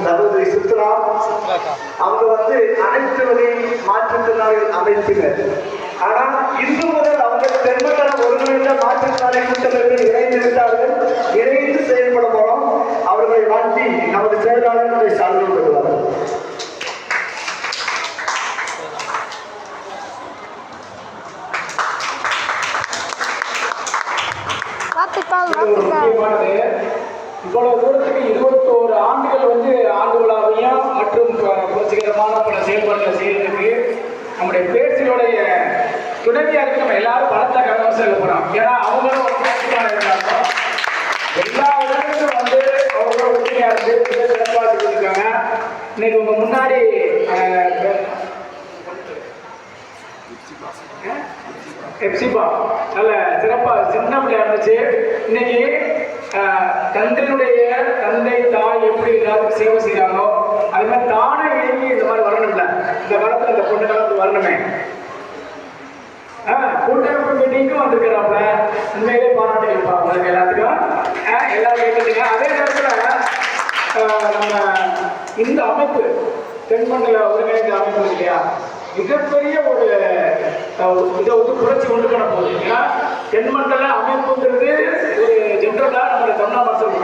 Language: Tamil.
சகோதரி சித்ரா அவங்க அனைத்து வகை மாற்றுத்திறனாளிகள் அமைப்பினர். ஆனா இன்று முதல் அவங்க தென்மண்டல ஒருங்கிணைந்த மாற்றுத்திறனாளி கூட்டமைப்பில் இணைந்து விட்டார்கள். இணைந்து செயல்பட போறோம். அவர்களை வாழ்த்தி நமது செயலாளர்களை சார்ந்து கொள்வார்கள். இவ்வளவு தூரத்துக்கு 21 ஆண்டுகள் ஆண்டு விழாவையும் மற்றும் புரட்சிகரமான பல செயல்பாடுகளை செய்யறதுக்கு நம்முடைய பேச்சினுடைய துணைவியாருக்கு நம்ம எல்லாரும் பலத்த கவனம் செல்ல போறோம். ஏன்னா அவங்களும் ஒரு பேச்சுக்கான இருந்தாலும் எல்லா இடங்களுக்கும் அவங்களோட உதவியா இருந்து சிறப்பாக இருக்காங்க. இன்னைக்கு உங்க முன்னாடி எப்சிபா நல்ல சிறப்பாக சின்ன பிள்ளையா இருந்துச்சு. இன்னைக்கு தந்தை தாய் எப்படி எல்லாத்துக்கும் சேவை செய்யறாங்களோ அது மாதிரி தானே இறங்கி இந்த மாதிரி வரணும்ல. இந்த காலத்துல இந்த பொண்ணு காலத்துல வரணுமே. கூட்டமைப்பு மீட்டிங்கும் வந்திருக்கிறாப்ல. உண்மையிலே பாராட்டு இருப்பாங்க எல்லாத்துக்கும். எல்லாரும் கேட்டுங்க. அதே நேரத்துல நம்ம இந்த அமைப்பு தென்மண்டல ஒருங்கிணைந்த அமைப்பு இல்லையா, மிகப்பெரிய ஒரு இதை புரட்சி கொண்டு போன போகுது. ஏன்னா தென்மண்டல அமைப்புங்கிறது ஒரு ஜென்ரலா நம்மளோட தமிழ்நாடு